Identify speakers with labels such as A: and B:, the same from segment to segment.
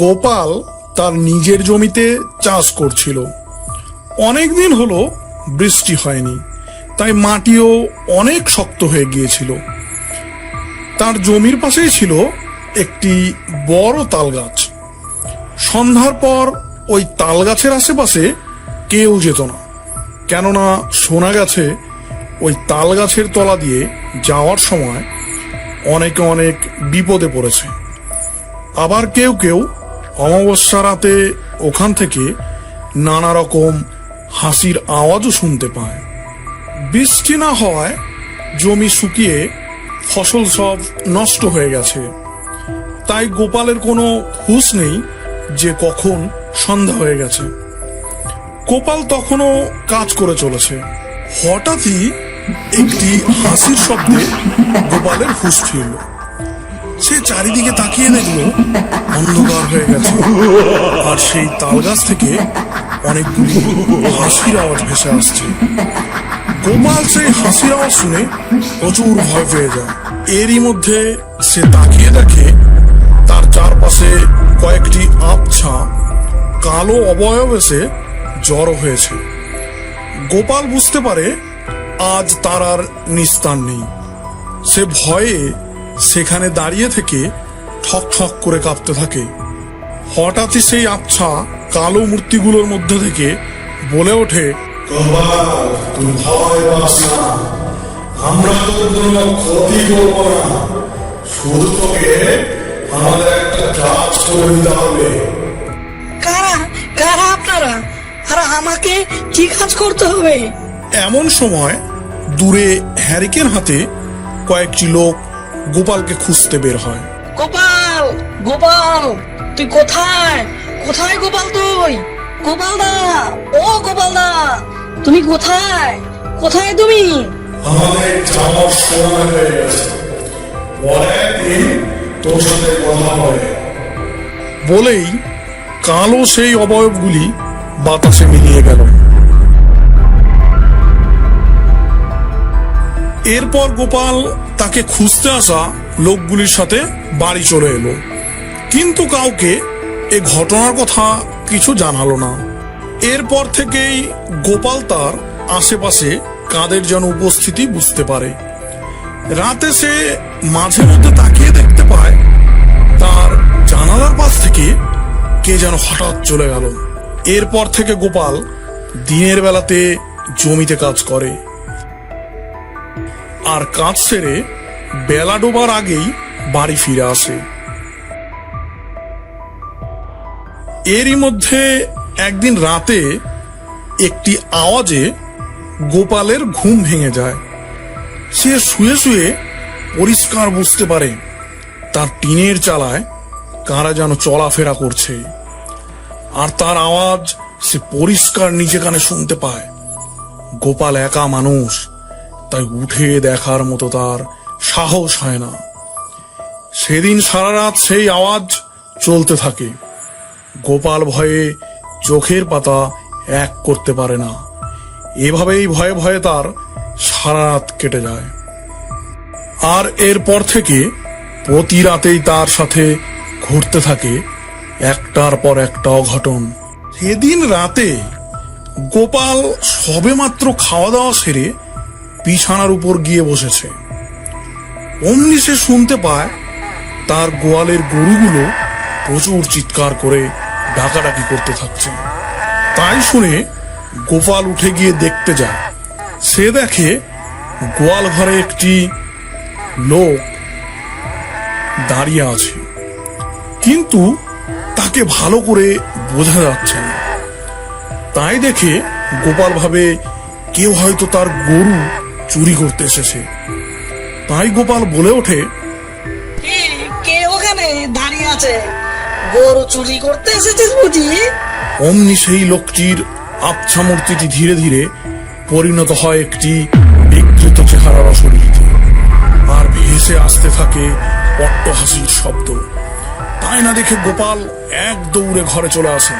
A: গোপাল তার নিজের জমিতে চাষ করছিল। অনেকদিন হলো বৃষ্টি হয়নি, তাই মাটিও অনেক শক্ত হয়ে গিয়েছিল। তার জমির পাশেই ছিল একটি বড় তাল গাছ। সন্ধ্যার পর ওই তাল গাছের আশেপাশে কেউ যেত না, কেননা শোনা গেছে ওই তাল গাছের তলা দিয়ে যাওয়ার সময় অনেকে অনেক বিপদে পড়েছে। আবার কেউ কেউ অমাবস্যা রাতে ওখান থেকে নানা রকম হাসির আওয়াজও শুনতে পায়। বৃষ্টি না হওয়ায় জমি শুকিয়ে ফসল সব নষ্ট হয়ে গেছে, তাই গোপালের কোনো হুঁশ নেই যে কখন সন্ধ্যা হয়ে গেছে। গোপাল তখনও কাজ করে চলেছে। হঠাৎই একটি হাসির শব্দে গোপালের হুঁশ ফিরল। সে চারিদিকে তাকিয়ে দেখল অন্ধকার হয়ে গেছে, আর সেই তাল গাছ থেকে অনেকগুলি হাসির আওয়াজ ভেসে আসছে। গোপাল সেই হাসির আওয়াজ শুনে প্রচুর ভয় পেয়ে যায়। এরই মধ্যে সে তাকিয়ে দেখে তার চারপাশে কয়েকটি আবছা কালো অবয়ব এসে জড়ো হয়েছে। গোপাল বুঝতে পারে আজ তার আর নিস্তার নেই। সে ভয়ে সেখানে দাঁড়িয়ে থেকে ঠক ঠক করে কাঁপতে থাকে। হঠাৎই সেই আবছা কালো মূর্তিগুলোর মধ্যে থেকে বলে ওঠে, গোপাল, তুই ভয় পাস না, আমরা তোর কোনো ক্ষতি করব না, শুধু তোকে আমাদের একটা কাজ করে দিতে হবে।
B: কারা কারা আপনারা, আর আমাকে কি কাজ করতে হবে?
A: এমন সময় দূরে হ্যারিকেন হাতে কয়েকটি লোক গোপালকে খুঁজতে বের হয়।
B: গোপাল, গোপাল, তুই কোথায়? কোথায় গোপাল তুই? গোপাল দা, ও গোপাল দা, তুমি কোথায়? কোথায় তুমি?
A: আমাদের যাওয়ার সময় হয়ে গেছে, পরের দিন তোর সাথে কথা হবে। বলেই কালো সেই অবয়বগুলি বাতাসে মিলিয়ে গেল। এরপর গোপাল তাকে খুঁজতে আসা লোকগুলির সাথে বাড়ি চলে এলো, কিন্তু কাউকে এ ঘটনার কথা কিছু জানালো না। এরপর থেকেই গোপাল তার আশেপাশে কাদের যেন উপস্থিতি বুঝতে পারে। রাতে সে মাঝে মধ্যে তাকিয়ে দেখতে পায় তার জানালার পাশ থেকে কে যেন হঠাৎ চলে গেল। এরপর থেকে গোপাল দিনের বেলাতে জমিতে কাজ করে, আর কাজ সেরে বেলা ডোবার আগেই বাড়ি ফিরে আসে। এরই মধ্যে একদিন রাতে একটি আওয়াজে গোপালের ঘুম ভেঙে যায়। সে শুয়ে শুয়ে পরিষ্কার বুঝতে পারে তার টিনের চালায় কারা যেন চলাফেরা করছে, আর তার আওয়াজ সে পরিষ্কার নিজে কানে শুনতে পায়। গোপাল একা মানুষ, তাই উঠে দেখার মতো তার সাহস হয় না। সেদিন সারা রাত সেই আওয়াজ চলতে থাকে। গোপাল ভয়ে চোখের পাতা এক করতে পারে না। এভাবেই ভয়ে ভয়ে তার সারা রাত কেটে যায়। আর এরপর থেকে প্রতি রাতেই তার সাথে ঘটতে থাকে একটার পর একটা অঘটন। সেদিন রাতে গোপাল সবেমাত্র খাওয়া দাওয়া সেরে বিছানার উপর গিয়ে বসেছে। অমনি সে শুনতে পায় তার গোয়ালের গরুগুলো প্রচুর চিৎকার করে ডাকাডাকি করতে থাকছে। তাই শুনে গোপাল উঠে গিয়ে দেখতে যায়। সে দেখে গোয়াল ঘরে একটি লোক দাঁড়িয়ে আছে, কিন্তু তাকে ভালো করে বোঝা যাচ্ছে না। তাই দেখে গোপাল ভাবে কেউ হয়তো তার গরু চুরি করতে এসেছে। তাই গোপাল বলে ওঠে,
B: কে ওখানে দাঁড়িয়ে আছে? গরু চুরি করতে এসেছিস বুঝি?
A: অমনি সেই লোকটির আবছা মূর্তিটি ধীরে ধীরে পরিণত হয় একটি বিকৃত চেহারার অশরীরীতে, আর ভেসে আসতে থাকে অট্টহাসির শব্দ। তাই না দেখে গোপাল এক দৌড়ে ঘরে চলে আসে।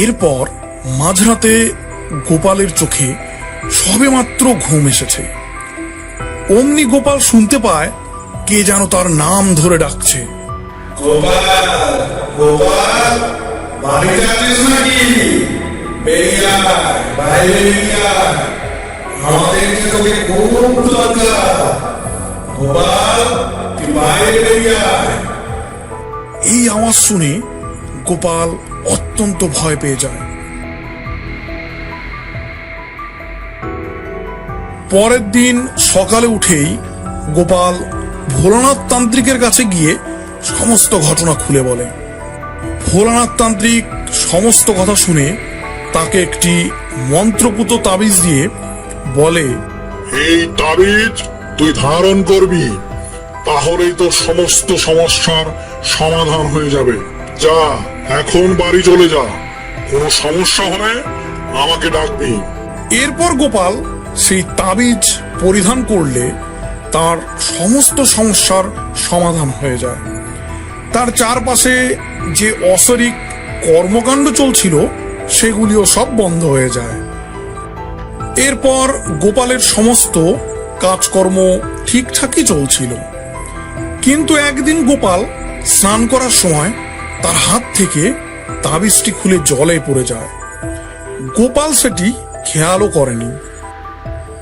A: এরপর মাঝরাতে গোপালের চোখে সবেমাত্র ঘুম এসেছে। অমনি গোপাল শুনতে পায় কে যেন তার নাম ধরে ডাকছে। গোপাল, গোপাল, বাড়িতে আছিস নাকি? বেরিয়ে আয়, বাইরে বেরিয়ে আয়। আমাদের যে তোকে খুব দরকার। গোপাল, তুই বাইরে বেরিয়ে আয়। এই আওয়াজ শুনে গোপাল অত্যন্ত ভয় পেয়ে যায়। পরের দিন সকালে উঠেই গোপাল ভোলানাথ তান্ত্রিকের কাছে গিয়ে সমস্ত ঘটনা খুলে বলে। ভোলানাথ তান্ত্রিক সমস্ত কথা শুনে তাকে একটি মন্ত্রপুত তাবিজ দিয়ে বলে,
C: এই তাবিজ তুই ধারণ করবি, তাহলেই তোর সমস্ত সমস্যার সমাধান হয়ে যাবে। যা, এখন বাড়ি চলে যা। কোনো সমস্যা হলে আমাকে ডাকবি।
A: এরপর গোপাল সেই তাবিজ পরিধান করলে তার সমস্ত সমস্যার সমাধান হয়ে যায়। তার চারপাশে যে অশরিক কর্মকাণ্ড চলছিল সেগুলিও সব বন্ধ হয়ে যায়। এরপর গোপালের সমস্ত কাজকর্ম ঠিকঠাকই চলছিল। কিন্তু একদিন গোপাল স্নান করার সময় তার হাত থেকে তাবিজটি খুলে জলে পড়ে যায়। গোপাল সেটি খেয়ালও করেনি।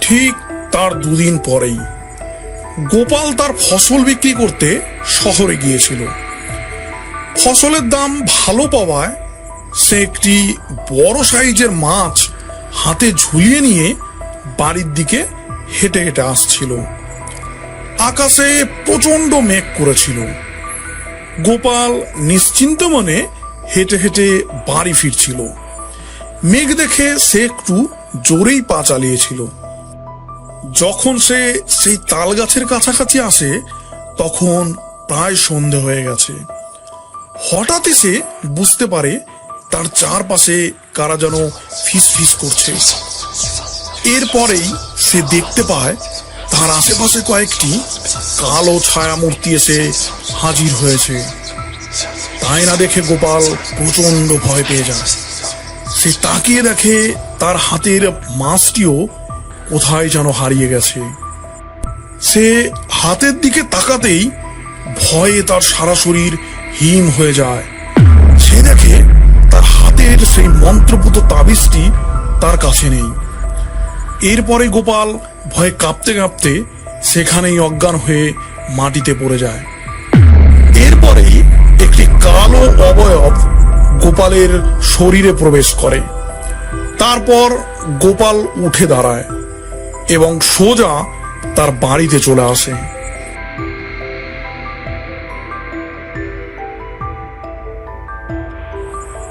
A: ঠিক তার দুদিন পরেই গোপাল তার ফসল বিক্রি করতে শহরে গিয়েছিল। ফসলের দাম ভালো পাওয়ায় সে একটি বড় সাইজের মাছ হাতে ঝুলিয়ে নিয়ে বাড়ির দিকে হেঁটে হেঁটে আসছিল। আকাশে প্রচন্ড মেঘ করেছিল। গোপাল নিশ্চিন্ত মনে হেঁটে হেঁটে বাড়ি ফিরছিল। মেঘ দেখে সে একটু জোরেই পা চালিয়েছিল। যখন সে সেই তাল গাছের কাছাকাছি আসে তখন প্রায় সন্ধে হয়ে গেছে। হঠাৎই সে বুঝতে পারে তার চারপাশে কারা যেন ফিস ফিস করছে। এরপরেই সে দেখতে পায় তার আশেপাশে কয়েকটি কালো ছায়া মূর্তি এসে হাজির হয়েছে। তাই না দেখে গোপাল প্রচন্ড ভয় পেয়ে যায়। সে তাকিয়ে দেখে তার হাতের মাছটিও কোথায় যেন হারিয়ে গেছে। সে হাতের দিকে তাকাতেই ভয়ে তার সারা শরীর হিম হয়ে যায়। সে দেখে তার হাতের সেই মন্ত্রপুত তাবিজটি তার কাছে নেই। এরপরে গোপাল ভয়ে কাঁপতে কাঁপতে সেখানেই অজ্ঞান হয়ে মাটিতে পড়ে যায়। এরপরেই একটি কালো অবয়ব গোপালের শরীরে প্রবেশ করে। তারপর গোপাল উঠে দাঁড়ায় এবং সোজা তার বাড়িতে চলে আসে।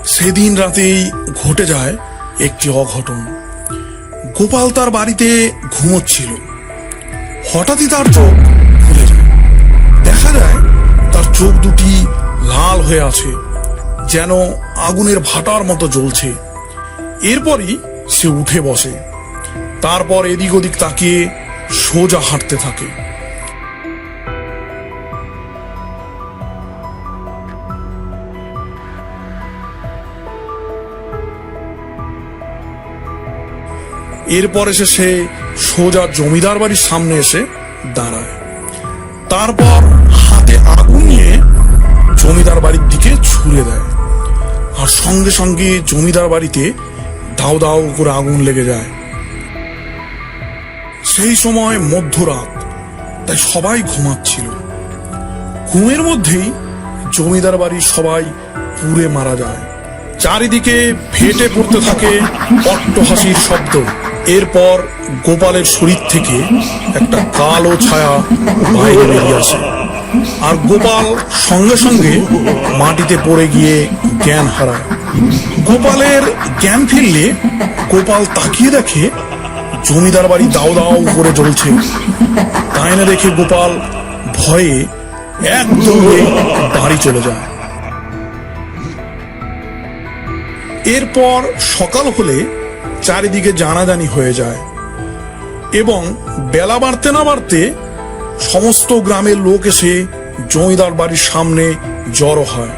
A: সেদিন রাতেই ঘটে যায় একটি অঘটন। গোপাল তার বাড়িতে ঘুমোচ্ছিল। হঠাৎই তার চোখ খুলে যায়। দেখা যায় তার চোখ দুটি লাল হয়ে আছে, যেন আগুনের ভাটার মতো জ্বলছে। এরপরই সে উঠে বসে। তারপর এদিক ওদিক তাকিয়ে সোজা হাঁটতে থাকে। এরপর এসে সে সোজা জমিদার বাড়ির সামনে এসে দাঁড়ায়। তারপর হাতে আগুন নিয়ে জমিদার বাড়ির দিকে ছুড়ে দেয়। আর সঙ্গে সঙ্গে জমিদার বাড়িতে দাউ দাউ করে আগুন লেগে যায়। সেই সময় মধ্যরাত, তাই সবাই ঘুমাচ্ছিল। ঘুমের মধ্যেই জমিদার বাড়ির সবাই পুড়ে মারা যায়। চারিদিকে ফেটে পড়তে থাকে অট্টহাসির শব্দ। এরপর গোপালের শরীর থেকে একটা কালো ছায়া বাইরে বেরিয়ে আসে, আর গোপাল সঙ্গে সঙ্গে মাটিতে পড়ে গিয়ে জ্ঞান হারায়। গোপালের জ্ঞান ফিরলে গোপাল তাকিয়ে দেখে জমিদার বাড়ি দাও দাও করে জ্বলছে। তাই না দেখে গোপাল ভয়ে এক দৌড়ে বাড়ি চলে যায়। এরপর সকাল হলে চারিদিকে জানাজানি হয়ে যায় এবং বেলা বাড়তে না বাড়তে সমস্ত গ্রামের লোক এসে জমিদার বাড়ির সামনে জড়ো হয়।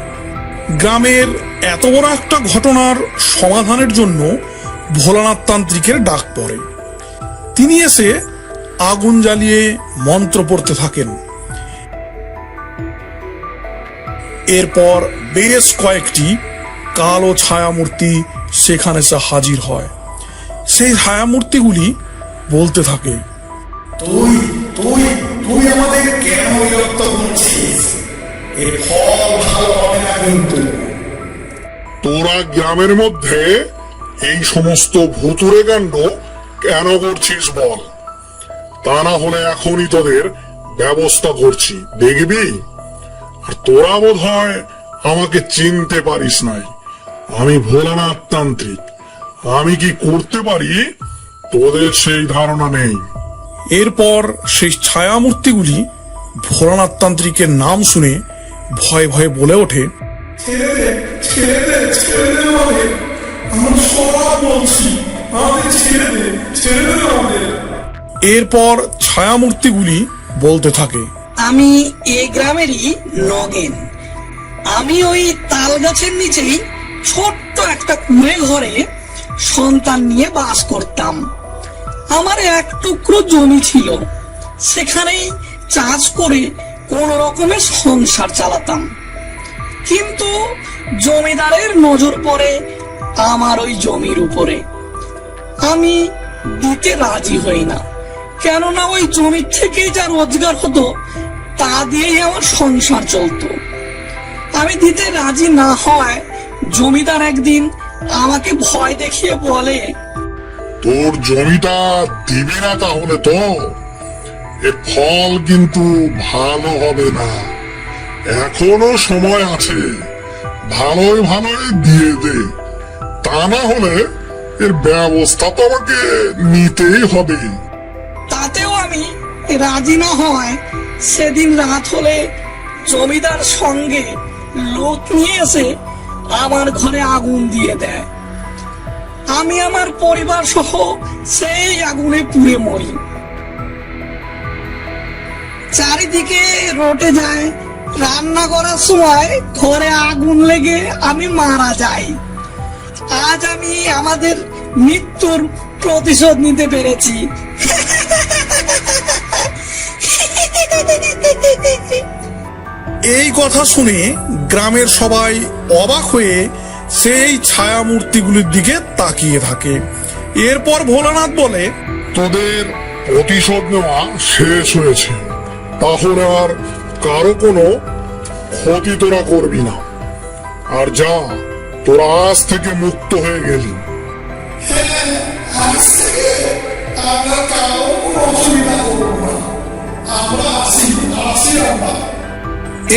A: গ্রামের এত বড় একটা ঘটনার সমাধানের জন্য ভোলানাথ তান্ত্রিকের ডাক পড়ে। তিনি এসে আগুন জ্বালিয়ে মন্ত্র পড়তে থাকেন। এরপর বেশ কয়েকটি কালো ছায়ামূর্তি সেখানে এসে হাজির হয়। সেই ছায়ামূর্তিগুলি বলতে থাকে, তুই তুই তুই আমাদের কেন বিরক্ত করছিস? এর ফল ভালো হবে না কিন্তু।
C: তোরা গ্রামের মধ্যে এই সমস্ত ভুতুড়ে কাণ্ড কেন করছিস বল? তা না হলে এখনই তোদের ব্যবস্থা করছি, দেখবি। আর তোরা বোধ হয় আমাকে চিনতে পারিস নাই। আমি ভোলানাথ তান্ত্রিক। আমি কি করতে পারি তোদের সেই ধারণা নেই।
A: এরপর সেই ছায়ামূর্তিগুলি ভোলানাথ তান্ত্রিকের নাম শুনে ভয়ে ভয়ে বলে ওঠে, এরপর ছায়ামূর্তিগুলি বলতে থাকে,
B: আমি এই গ্রামেরই নগেন। আমি ওই তাল গাছের নিচেই ছোট্ট একটা কুঁড়ে ঘরে সন্তান নিয়ে বাস করতাম। আমার এক টুকরো জমি ছিল, সেখানেই চাষ করে কোন রকমের সংসার চালাতাম। কিন্তু জমিদারের নজর পড়ে আমার ওই জমির উপরে। আমি দিতে রাজি হই না, কেননা ওই জমির থেকেই যা রোজগার হতো তা দিয়েই আমার সংসার চলতো। আমি দিতে রাজি না হয় জমিদার একদিন আমাকে ভয় দেখিয়ে বলে,
C: তোর জমিটা দিবি না তাহলে তো এর ফল কিন্তু ভালো হবে না। এখনো সময় আছে, ভালোই ভালোই দিয়ে দে। তা না হলে এর ব্যবস্থা তো আমাকে নিতেই হবে।
B: তাতেও আমি রাজি না হয় সেদিন রাত হলে জমিদার সঙ্গে লোক নিয়ে এসে আমার ঘরে আগুন দিয়ে দেয়। আমি আমার পরিবার সহ সেই আগুনে পুড়ে মরি। চারিদিকে রটে যায়, রান্না করার সময় ঘরে আগুন লেগে আমি মারা যাই। আজ আমি আমাদের মৃত্যুর প্রতিশোধ নিতে পেরেছি।
A: এই কথা শুনে গ্রামের সবাই অবাক হয়ে সেই ছায়ামূর্তিগুলির দিকে তাকিয়ে থাকে। এরপর ভোলানাথ বলে,
C: তোদের প্রতিশোধ নেওয়া শেষ হয়েছে, তাহলে আর কারো কোনো ক্ষতি তোরা করবি না। আর যা, তোরা আজ থেকে মুক্ত হয়ে গেলি।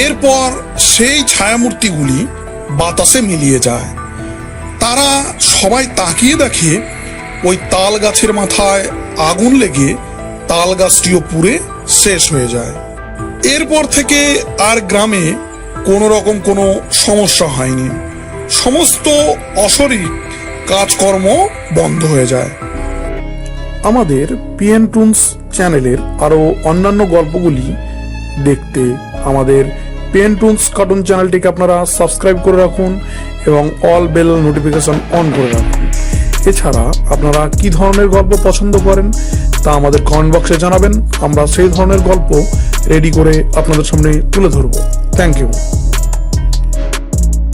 A: এরপর সেই ছায়ামূর্তিগুলি বাতাসে মিলিয়ে যায়। তারা সবাই তাকিয়ে দেখে ওই তাল গাছের মাথায় আগুন লেগে তাল গাছটিও পুড়ে শেষ হয়ে যায়। এরপর থেকে আর গ্রামে কোনো রকম কোনো সমস্যা হয়নি। সমস্ত অশরীর কাজকর্ম বন্ধ হয়ে যায়। আমাদের পিএন টুনস চ্যানেলের আরও অন্যান্য গল্পগুলি দেখতে আমাদের পিএন টুনস কার্টুন চ্যানেলটিকে আপনারা সাবস্ক্রাইব করে রাখুন এবং অল বেল নোটিফিকেশন অন করে রাখুন। এছাড়া আপনারা কি ধরনের গল্প পছন্দ করেন তা আমাদের কমেন্ট বক্সে জানাবেন। আমরা সেই ধরনের গল্প রেডি করে আপনাদের সামনে তুলে ধরব। Thank you.